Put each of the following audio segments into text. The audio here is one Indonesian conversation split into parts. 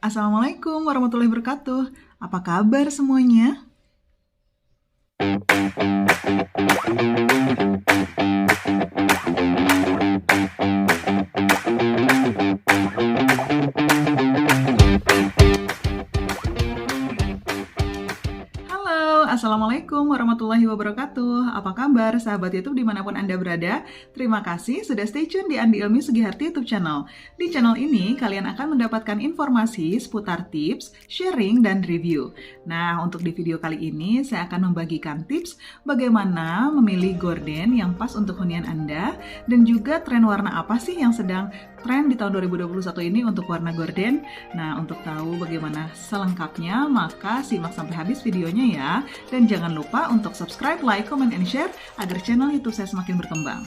Assalamualaikum warahmatullahi wabarakatuh. Apa kabar semuanya? Assalamualaikum warahmatullahi wabarakatuh. Apa kabar sahabat YouTube dimanapun Anda berada? Terima kasih sudah stay tune di Andi Ilmi Sugiharti YouTube channel. Di channel ini kalian akan mendapatkan informasi seputar tips, sharing, dan review. Nah, untuk di video kali ini saya akan membagikan tips bagaimana memilih gorden yang pas untuk hunian Anda dan juga tren warna apa sih yang sedang tren di tahun 2021 ini untuk warna gorden. Nah, untuk tahu bagaimana selengkapnya, maka simak sampai habis videonya ya. Dan jangan lupa untuk subscribe, like, comment, and share agar channel YouTube saya semakin berkembang.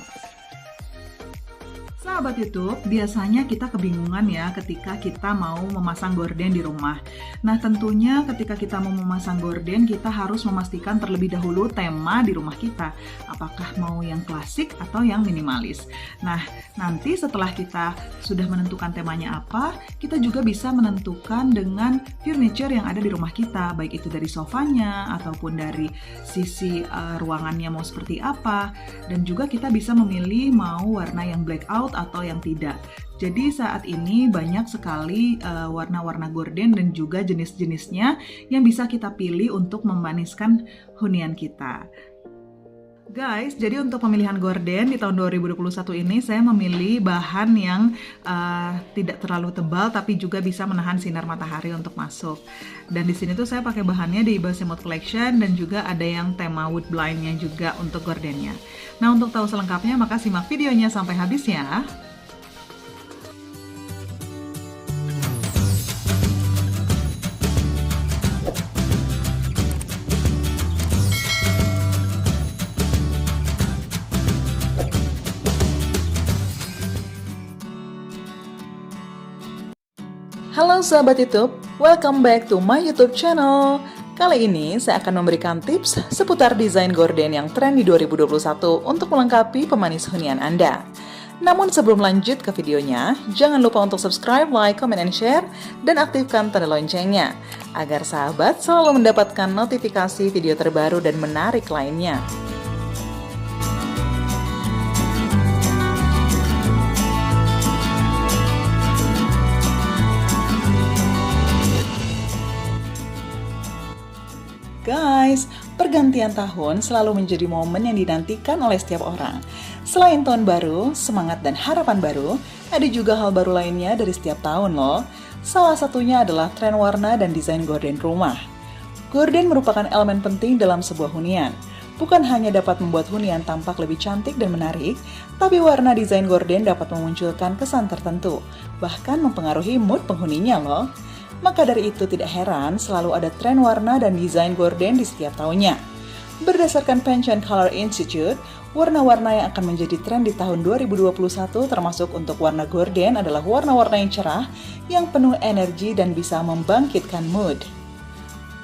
Sahabat YouTube, biasanya kita kebingungan ya ketika kita mau memasang gorden di rumah. Nah, tentunya ketika kita mau memasang gorden, kita harus memastikan terlebih dahulu tema di rumah kita. Apakah mau yang klasik atau yang minimalis. Nah, nanti setelah kita sudah menentukan temanya apa, kita juga bisa menentukan dengan furniture yang ada di rumah kita, baik itu dari sofanya ataupun dari sisi ruangannya mau seperti apa. Dan juga kita bisa memilih mau warna yang blackout atau yang tidak. Jadi saat ini banyak sekali warna-warna gorden dan juga jenis-jenisnya yang bisa kita pilih untuk memaniskan hunian kita. Guys, jadi untuk pemilihan gorden di tahun 2021 ini saya memilih bahan yang tidak terlalu tebal tapi juga bisa menahan sinar matahari untuk masuk. Dan di sini tuh saya pakai bahannya di Basemut Collection dan juga ada yang tema wood blind-nya juga untuk gordennya. Nah, untuk tahu selengkapnya maka simak videonya sampai habis ya. Halo sahabat YouTube, welcome back to my YouTube channel. Kali ini saya akan memberikan tips seputar desain gorden yang tren di 2021 untuk melengkapi pemanis hunian Anda. Namun sebelum lanjut ke videonya, jangan lupa untuk subscribe, like, comment, and share, dan aktifkan tanda loncengnya, agar sahabat selalu mendapatkan notifikasi video terbaru dan menarik lainnya. Guys, pergantian tahun selalu menjadi momen yang dinantikan oleh setiap orang. Selain tahun baru, semangat dan harapan baru, ada juga hal baru lainnya dari setiap tahun loh. Salah satunya adalah tren warna dan desain gorden rumah. Gorden merupakan elemen penting dalam sebuah hunian. Bukan hanya dapat membuat hunian tampak lebih cantik dan menarik, tapi warna desain gorden dapat memunculkan kesan tertentu, bahkan mempengaruhi mood penghuninya loh. Maka dari itu tidak heran selalu ada tren warna dan desain gorden di setiap tahunnya. Berdasarkan Pantone Color Institute, warna-warna yang akan menjadi tren di tahun 2021 termasuk untuk warna gorden adalah warna-warna yang cerah, yang penuh energi dan bisa membangkitkan mood.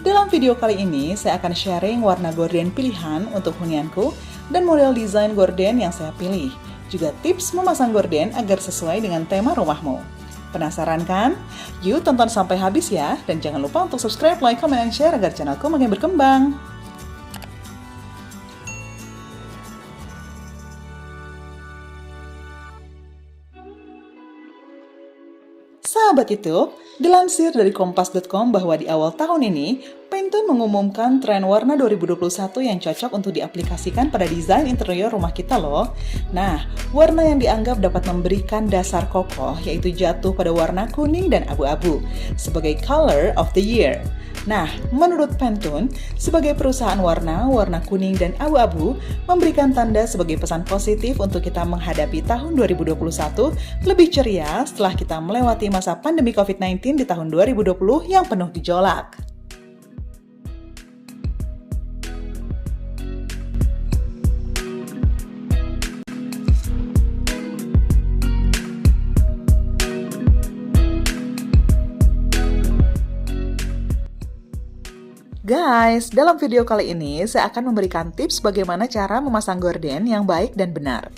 Dalam video kali ini, saya akan sharing warna gorden pilihan untuk hunianku dan model desain gorden yang saya pilih. Juga tips memasang gorden agar sesuai dengan tema rumahmu. Penasaran kan? Yuk tonton sampai habis ya, dan jangan lupa untuk subscribe, like, comment, dan share agar channelku makin berkembang. Sahabat YouTube, dilansir dari kompas.com bahwa di awal tahun ini, Pantone mengumumkan tren warna 2021 yang cocok untuk diaplikasikan pada desain interior rumah kita loh. Nah, warna yang dianggap dapat memberikan dasar kokoh yaitu jatuh pada warna kuning dan abu-abu sebagai color of the year. Nah, menurut Pantone, sebagai perusahaan warna kuning dan abu-abu memberikan tanda sebagai pesan positif untuk kita menghadapi tahun 2021 lebih ceria setelah kita melewati masa pandemi COVID-19 di tahun 2020 yang penuh gejolak. Guys, dalam video kali ini saya akan memberikan tips bagaimana cara memasang gorden yang baik dan benar.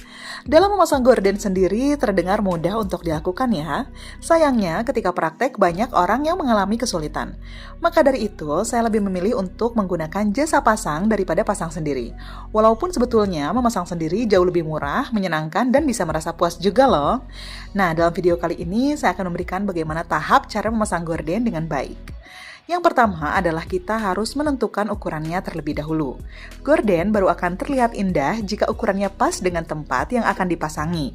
Dalam memasang gorden sendiri terdengar mudah untuk dilakukan ya. Sayangnya ketika praktek banyak orang yang mengalami kesulitan. Maka dari itu saya lebih memilih untuk menggunakan jasa pasang daripada pasang sendiri. Walaupun sebetulnya memasang sendiri jauh lebih murah, menyenangkan dan bisa merasa puas juga loh. Nah, dalam video kali ini saya akan memberikan bagaimana tahap cara memasang gorden dengan baik. Yang pertama adalah kita harus menentukan ukurannya terlebih dahulu. Gorden baru akan terlihat indah jika ukurannya pas dengan tempat yang akan dipasangi.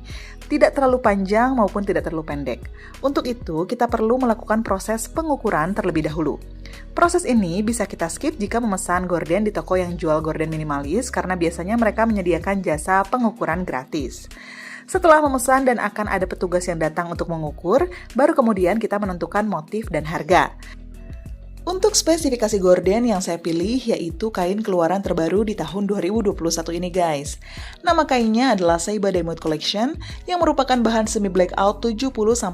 Tidak terlalu panjang maupun tidak terlalu pendek. Untuk itu, kita perlu melakukan proses pengukuran terlebih dahulu. Proses ini bisa kita skip jika memesan gorden di toko yang jual gorden minimalis karena biasanya mereka menyediakan jasa pengukuran gratis. Setelah memesan dan akan ada petugas yang datang untuk mengukur, baru kemudian kita menentukan motif dan harga. Untuk spesifikasi gorden yang saya pilih yaitu kain keluaran terbaru di tahun 2021 ini guys. Nama kainnya adalah Seiba Diamond Collection yang merupakan bahan semi blackout 70-80%.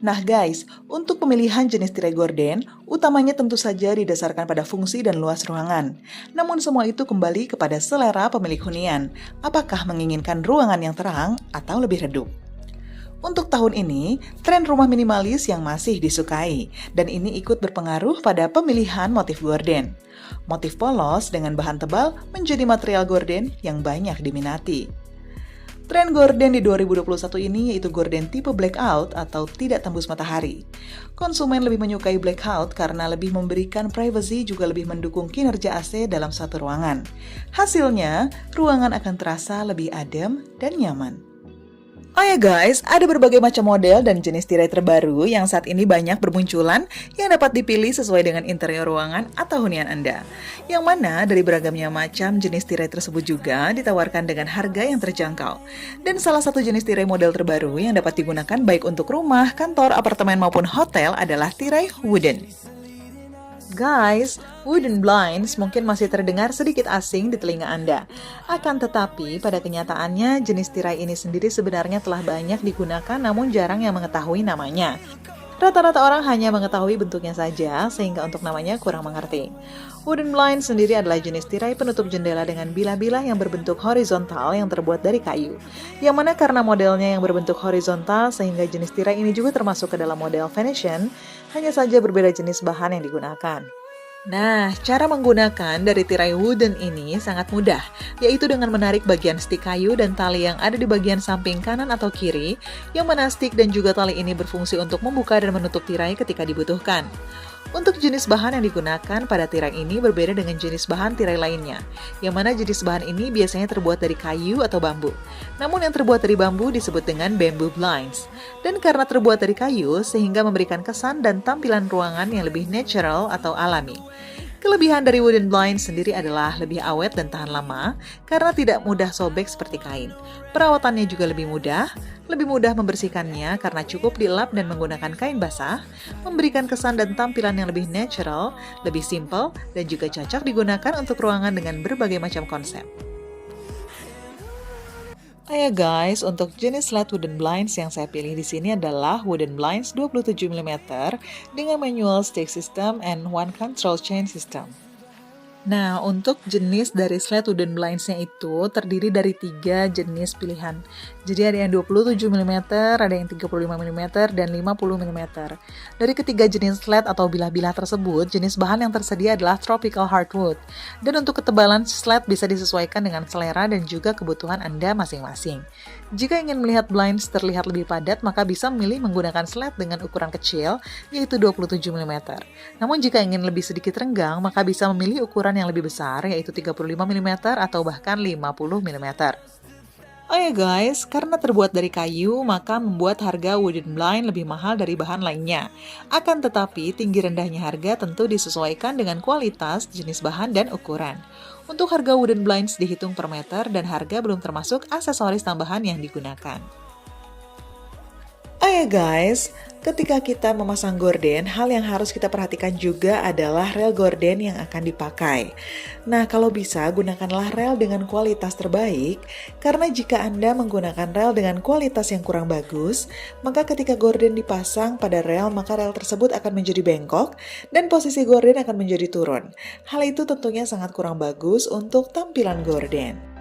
Nah guys, untuk pemilihan jenis tirai gorden, utamanya tentu saja didasarkan pada fungsi dan luas ruangan. Namun semua itu kembali kepada selera pemilik hunian. Apakah menginginkan ruangan yang terang atau lebih redup? Untuk tahun ini, tren rumah minimalis yang masih disukai, dan ini ikut berpengaruh pada pemilihan motif gorden. Motif polos dengan bahan tebal menjadi material gorden yang banyak diminati. Tren gorden di 2021 ini yaitu gorden tipe blackout atau tidak tembus matahari. Konsumen lebih menyukai blackout karena lebih memberikan privacy juga lebih mendukung kinerja AC dalam satu ruangan. Hasilnya, ruangan akan terasa lebih adem dan nyaman. Oh ya guys, ada berbagai macam model dan jenis tirai terbaru yang saat ini banyak bermunculan yang dapat dipilih sesuai dengan interior ruangan atau hunian Anda. Yang mana dari beragamnya macam jenis tirai tersebut juga ditawarkan dengan harga yang terjangkau. Dan salah satu jenis tirai model terbaru yang dapat digunakan baik untuk rumah, kantor, apartemen maupun hotel adalah tirai wooden. Guys, wooden blinds mungkin masih terdengar sedikit asing di telinga Anda. Akan tetapi, pada kenyataannya jenis tirai ini sendiri sebenarnya telah banyak digunakan namun jarang yang mengetahui namanya. Rata-rata orang hanya mengetahui bentuknya saja, sehingga untuk namanya kurang mengerti. Wooden blind sendiri adalah jenis tirai penutup jendela dengan bilah-bilah yang berbentuk horizontal yang terbuat dari kayu. Yang mana karena modelnya yang berbentuk horizontal, sehingga jenis tirai ini juga termasuk ke dalam model Venetian, hanya saja berbeda jenis bahan yang digunakan. Nah, cara menggunakan dari tirai wooden ini sangat mudah, yaitu dengan menarik bagian stik kayu dan tali yang ada di bagian samping kanan atau kiri, yang mana stik dan juga tali ini berfungsi untuk membuka dan menutup tirai ketika dibutuhkan. Untuk jenis bahan yang digunakan pada tirai ini berbeda dengan jenis bahan tirai lainnya, yang mana jenis bahan ini biasanya terbuat dari kayu atau bambu. Namun yang terbuat dari bambu disebut dengan bamboo blinds. Dan karena terbuat dari kayu, sehingga memberikan kesan dan tampilan ruangan yang lebih natural atau alami. Kelebihan dari wooden blind sendiri adalah lebih awet dan tahan lama karena tidak mudah sobek seperti kain. Perawatannya juga lebih mudah membersihkannya karena cukup dilap dan menggunakan kain basah, memberikan kesan dan tampilan yang lebih natural, lebih simple, dan juga cocok digunakan untuk ruangan dengan berbagai macam konsep. Ya guys, untuk jenis LED wooden blinds yang saya pilih di sini adalah wooden blinds 27 mm dengan manual stick system and one control chain system. Nah, untuk jenis dari sled wooden blinds-nya itu terdiri dari 3 jenis pilihan. Jadi ada yang 27 mm, ada yang 35 mm, dan 50 mm. Dari ketiga jenis sled atau bilah-bilah tersebut, jenis bahan yang tersedia adalah tropical hardwood. Dan untuk ketebalan sled bisa disesuaikan dengan selera dan juga kebutuhan Anda masing-masing. Jika ingin melihat blinds terlihat lebih padat, maka bisa memilih menggunakan sled dengan ukuran kecil, yaitu 27 mm. Namun jika ingin lebih sedikit renggang, maka bisa memilih ukuran yang lebih besar, yaitu 35 mm atau bahkan 50 mm. Oh ya guys, karena terbuat dari kayu, maka membuat harga wooden blind lebih mahal dari bahan lainnya. Akan tetapi, tinggi rendahnya harga tentu disesuaikan dengan kualitas, jenis bahan, dan ukuran. Untuk harga wooden blinds dihitung per meter dan harga belum termasuk aksesoris tambahan yang digunakan. Oh ya guys, ketika kita memasang gorden, hal yang harus kita perhatikan juga adalah rel gorden yang akan dipakai. Nah, kalau bisa gunakanlah rel dengan kualitas terbaik, karena jika Anda menggunakan rel dengan kualitas yang kurang bagus, maka ketika gorden dipasang pada rel, maka rel tersebut akan menjadi bengkok dan posisi gorden akan menjadi turun. Hal itu tentunya sangat kurang bagus untuk tampilan gorden.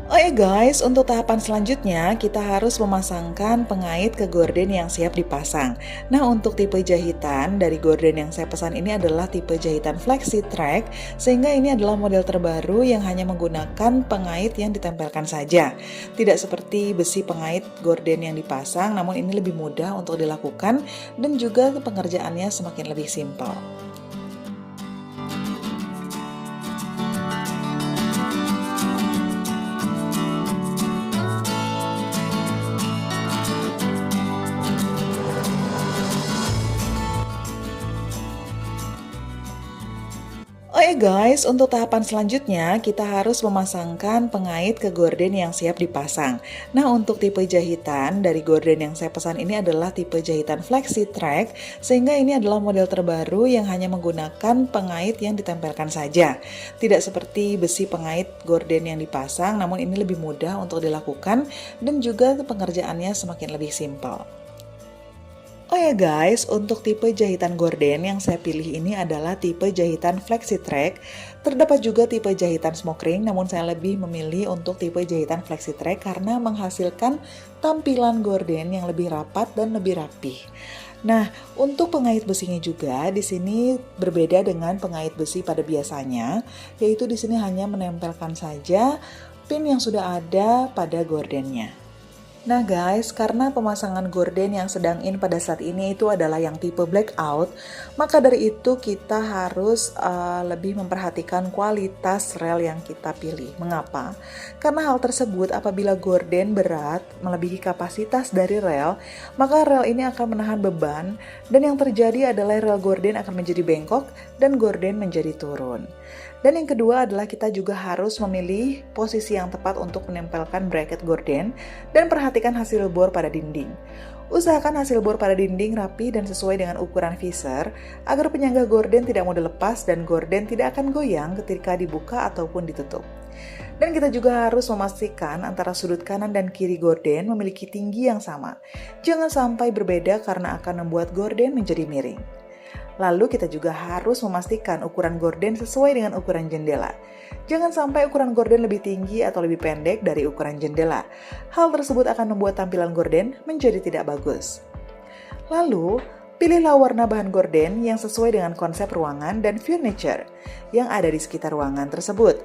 Oh ya guys, untuk tahapan selanjutnya kita harus memasangkan pengait ke gorden yang siap dipasang. Nah, untuk tipe jahitan dari gorden yang saya pesan ini adalah tipe jahitan flexi track, sehingga ini adalah model terbaru yang hanya menggunakan pengait yang ditempelkan saja. Tidak seperti besi pengait gorden yang dipasang, namun ini lebih mudah untuk dilakukan dan juga pengerjaannya semakin lebih simpel. Oh ya guys, untuk tahapan selanjutnya kita harus memasangkan pengait ke gorden yang siap dipasang. Nah, untuk tipe jahitan dari gorden yang saya pesan ini adalah tipe jahitan flexi track, sehingga ini adalah model terbaru yang hanya menggunakan pengait yang ditempelkan saja. Tidak seperti besi pengait gorden yang dipasang, namun ini lebih mudah untuk dilakukan dan juga pengerjaannya semakin lebih simpel. Oh ya guys, untuk tipe jahitan gorden yang saya pilih ini adalah tipe jahitan flexi track. Terdapat juga tipe jahitan smoke ring, namun saya lebih memilih untuk tipe jahitan flexi track karena menghasilkan tampilan gorden yang lebih rapat dan lebih rapih. Nah, untuk pengait besinya juga di sini berbeda dengan pengait besi pada biasanya, yaitu di sini hanya menempelkan saja pin yang sudah ada pada gordennya. Nah guys, karena pemasangan gorden yang sedang in pada saat ini itu adalah yang tipe blackout, maka dari itu kita harus lebih memperhatikan kualitas rel yang kita pilih. Mengapa? Karena hal tersebut apabila gorden berat melebihi kapasitas dari rel, maka rel ini akan menahan beban dan yang terjadi adalah rel gorden akan menjadi bengkok dan gorden menjadi turun. Dan yang kedua adalah kita juga harus memilih posisi yang tepat untuk menempelkan bracket gorden dan perhatikan hasil bor pada dinding. Usahakan hasil bor pada dinding rapi dan sesuai dengan ukuran visor agar penyangga gorden tidak mudah lepas dan gorden tidak akan goyang ketika dibuka ataupun ditutup. Dan kita juga harus memastikan antara sudut kanan dan kiri gorden memiliki tinggi yang sama. Jangan sampai berbeda karena akan membuat gorden menjadi miring. Lalu kita juga harus memastikan ukuran gorden sesuai dengan ukuran jendela. Jangan sampai ukuran gorden lebih tinggi atau lebih pendek dari ukuran jendela. Hal tersebut akan membuat tampilan gorden menjadi tidak bagus. Lalu, pilihlah warna bahan gorden yang sesuai dengan konsep ruangan dan furniture yang ada di sekitar ruangan tersebut.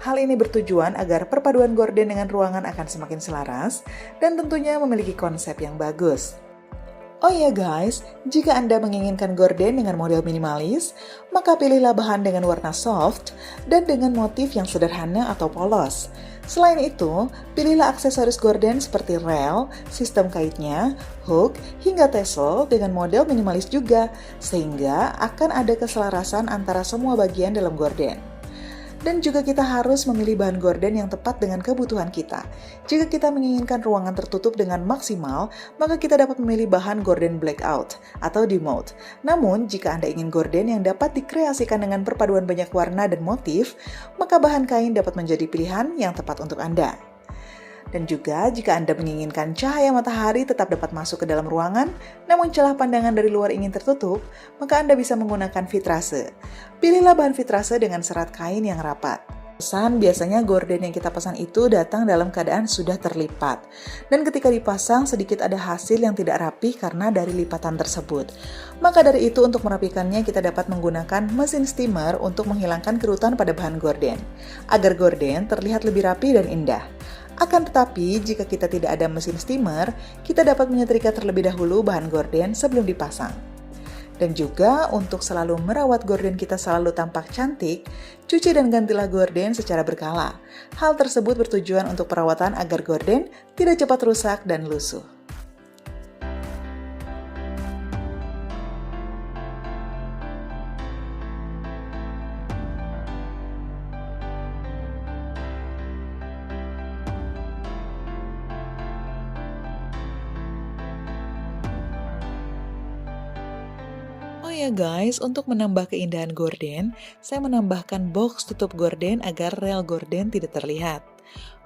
Hal ini bertujuan agar perpaduan gorden dengan ruangan akan semakin selaras dan tentunya memiliki konsep yang bagus. Oh iya guys, jika Anda menginginkan gorden dengan model minimalis, maka pilihlah bahan dengan warna soft dan dengan motif yang sederhana atau polos. Selain itu, pilihlah aksesoris gorden seperti rel, sistem kaitnya, hook, hingga tassel dengan model minimalis juga, sehingga akan ada keselarasan antara semua bagian dalam gorden. Dan juga kita harus memilih bahan gorden yang tepat dengan kebutuhan kita. Jika kita menginginkan ruangan tertutup dengan maksimal, maka kita dapat memilih bahan gorden blackout atau demote. Namun, jika Anda ingin gorden yang dapat dikreasikan dengan perpaduan banyak warna dan motif, maka bahan kain dapat menjadi pilihan yang tepat untuk Anda. Dan juga jika Anda menginginkan cahaya matahari tetap dapat masuk ke dalam ruangan, namun celah pandangan dari luar ingin tertutup, maka Anda bisa menggunakan vitrase. Pilihlah bahan vitrase dengan serat kain yang rapat. Biasanya gorden yang kita pesan itu datang dalam keadaan sudah terlipat. Dan ketika dipasang sedikit ada hasil yang tidak rapi karena dari lipatan tersebut. Maka dari itu untuk merapikannya kita dapat menggunakan mesin steamer untuk menghilangkan kerutan pada bahan gorden. Agar gorden terlihat lebih rapi dan indah. Akan tetapi, jika kita tidak ada mesin steamer, kita dapat menyetrika terlebih dahulu bahan gorden sebelum dipasang. Dan juga untuk selalu merawat gorden kita selalu tampak cantik, cuci dan gantilah gorden secara berkala. Hal tersebut bertujuan untuk perawatan agar gorden tidak cepat rusak dan lusuh. Oh ya guys, untuk menambah keindahan gorden, saya menambahkan box tutup gorden agar rel gorden tidak terlihat.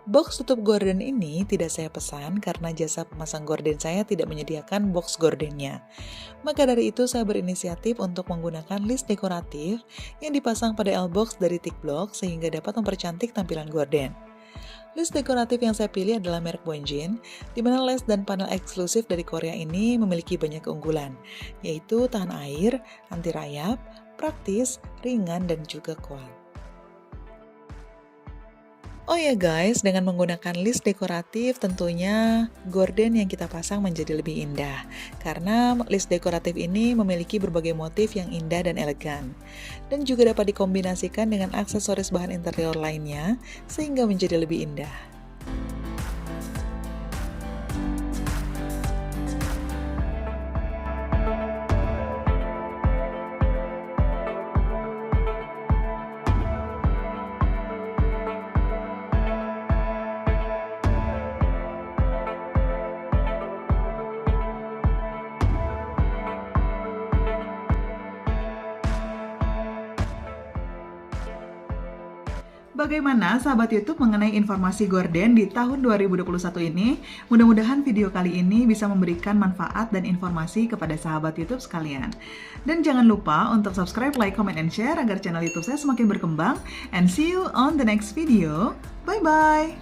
Box tutup gorden ini tidak saya pesan karena jasa pemasang gorden saya tidak menyediakan box gordennya. Maka dari itu saya berinisiatif untuk menggunakan list dekoratif yang dipasang pada L-box dari Tikblok sehingga dapat mempercantik tampilan gorden. List dekoratif yang saya pilih adalah merek Bonjin, di mana les dan panel eksklusif dari Korea ini memiliki banyak keunggulan, yaitu tahan air, anti rayap, praktis, ringan, dan juga kuat. Oh ya guys, dengan menggunakan list dekoratif tentunya gorden yang kita pasang menjadi lebih indah. Karena list dekoratif ini memiliki berbagai motif yang indah dan elegan. Dan juga dapat dikombinasikan dengan aksesoris bahan interior lainnya sehingga menjadi lebih indah. Bagaimana sahabat YouTube mengenai informasi gorden di tahun 2021 ini? Mudah-mudahan video kali ini bisa memberikan manfaat dan informasi kepada sahabat YouTube sekalian. Dan jangan lupa untuk subscribe, like, comment, and share agar channel YouTube saya semakin berkembang. And see you on the next video. Bye-bye!